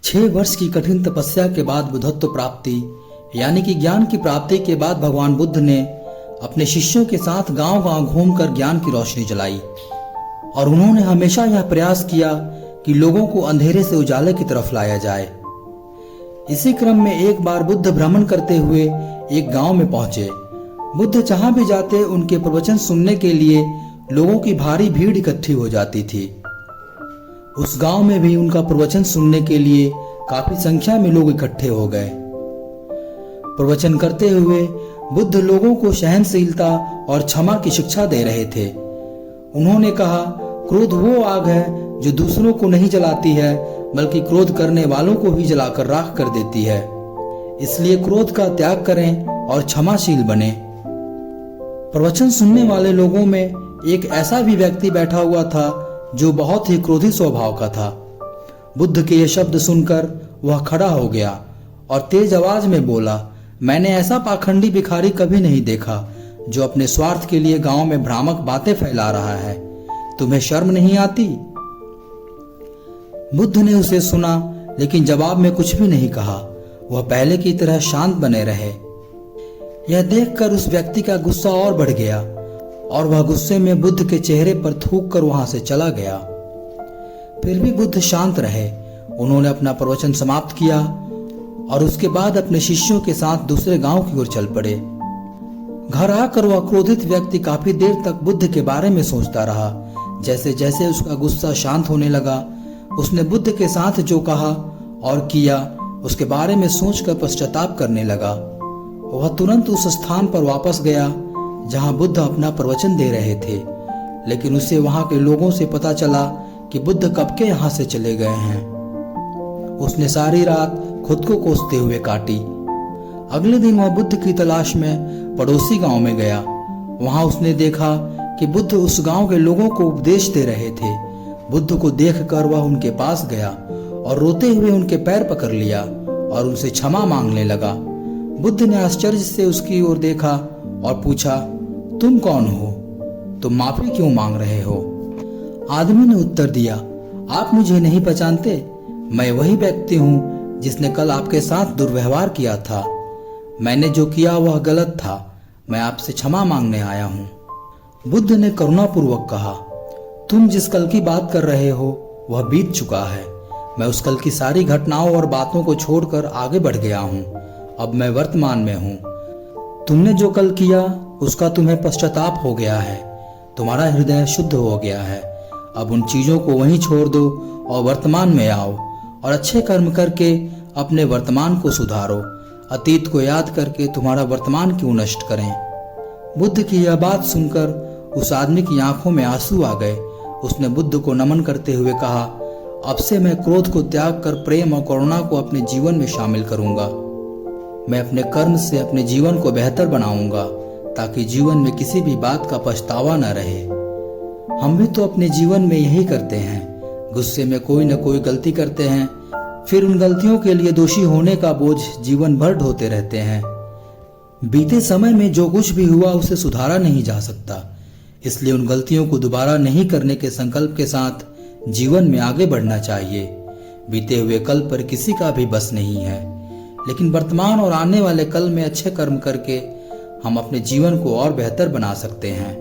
6 वर्ष की कठिन तपस्या के बाद बुद्धत्व प्राप्ति यानी कि ज्ञान की प्राप्ति के बाद भगवान बुद्ध ने अपने शिष्यों के साथ गांव-गांव घूमकर ज्ञान की रोशनी जलाई और उन्होंने हमेशा यह प्रयास किया कि लोगों को अंधेरे से उजाले की तरफ लाया जाए। इसी क्रम में एक बार बुद्ध भ्रमण करते हुए एक गांव में पहुंचे। बुद्ध जहां भी जाते उनके प्रवचन सुनने के लिए लोगों की भारी भीड़ इकट्ठी हो जाती थी। उस गांव में भी उनका प्रवचन सुनने के लिए काफी संख्या में लोग इकट्ठे हो गए। प्रवचन करते हुए बुद्ध लोगों को सहनशीलता और क्षमा की शिक्षा दे रहे थे। उन्होंने कहा, क्रोध वो आग है जो दूसरों को नहीं जलाती है बल्कि क्रोध करने वालों को ही जलाकर राख कर देती है। इसलिए क्रोध का त्याग करें और क्षमाशील बने। प्रवचन सुनने वाले लोगों में एक ऐसा भी व्यक्ति बैठा हुआ था जो बहुत ही क्रोधी स्वभाव का था। बुद्ध के ये शब्द सुनकर वह खड़ा हो गया और तेज आवाज में बोला, मैंने ऐसा पाखंडी भिखारी कभी नहीं देखा जो अपने स्वार्थ के लिए गांव में भ्रामक बातें फैला रहा है। तुम्हें शर्म नहीं आती? बुद्ध ने उसे सुना लेकिन जवाब में कुछ भी नहीं कहा। वह पहले की तरह शांत बने रहे। यह देखकर उस व्यक्ति का गुस्सा और बढ़ गया और वह गुस्से में बुद्ध के चेहरे पर थूक कर वहां से चला गया। फिर भी बुद्ध शांत रहे। उन्होंने अपना प्रवचन समाप्त किया और उसके बाद अपने शिष्यों के साथ दूसरे गांव की ओर चल पड़े। घर आकर वह क्रोधित व्यक्ति काफी देर तक बुद्ध के बारे में सोचता रहा। जैसे जैसे उसका गुस्सा शांत होने लगा, उसने बुद्ध के साथ जो कहा और किया उसके बारे में सोचकर पश्चाताप करने लगा। वह तुरंत उस स्थान पर वापस गया जहां बुद्ध अपना प्रवचन दे रहे थे, लेकिन उसे वहां के लोगों से पता चला कि बुद्ध कब के यहां से चले गए हैं। उसने सारी रात खुद को कोसते हुए काटी। अगले दिन वह बुद्ध की तलाश में पड़ोसी गांव में गया। वहां उसने देखा कि बुद्ध उस गांव के लोगों को उपदेश दे रहे थे। बुद्ध को देखकर वह उनके पास गया और रोते हुए उनके पैर पकड़ लिया और उनसे क्षमा मांगने लगा। बुद्ध ने आश्चर्य से उसकी ओर देखा और पूछा, तुम कौन हो? तुम माफी क्यों मांग रहे हो? आदमी ने उत्तर दिया, आप मुझे नहीं पहचानते? मैं वही व्यक्ति हूँ जिसने कल आपके साथ दुर्व्यवहार किया था। मैंने जो किया वह गलत था। मैं आपसे क्षमा मांगने आया हूँ। बुद्ध ने करुणापूर्वक कहा, तुम जिस कल की बात कर रहे हो वह बीत चुका है। मैं उस कल की सारी घटनाओं और बातों को छोड़कर आगे बढ़ गया हूँ। अब मैं वर्तमान में हूँ। तुमने जो कल किया उसका तुम्हें पश्चाताप हो गया है। तुम्हारा हृदय शुद्ध हो गया है। अब उन चीजों को वहीं छोड़ दो और वर्तमान में आओ और अच्छे कर्म करके अपने वर्तमान को सुधारो। अतीत को याद करके तुम्हारा वर्तमान क्यों नष्ट करें? बुद्ध की यह बात सुनकर उस आदमी की आंखों में आंसू आ गए। उसने बुद्ध को नमन करते हुए कहा, अब से मैं क्रोध को त्याग कर प्रेम और करुणा को अपने जीवन में शामिल करूंगा। मैं अपने कर्म से अपने जीवन को बेहतर बनाऊंगा ताकि जीवन में किसी भी बात का पछतावा न रहे। हम भी तो अपने जीवन में यही करते हैं। गुस्से में कोई न कोई गलती करते हैं, फिर उन गलतियों के लिए दोषी होने का बोझ जीवन भर ढोते रहते हैं। बीते समय में जो कुछ भी हुआ उसे सुधारा नहीं जा सकता। इसलिए उन गलतियों को दोबारा नहीं करने के संकल्प के साथ जीवन में आगे बढ़ना चाहिए। बीते हुए कल पर किसी का भी बस नहीं है, लेकिन वर्तमान और आने वाले कल में अच्छे कर्म करके हम अपने जीवन को और बेहतर बना सकते हैं।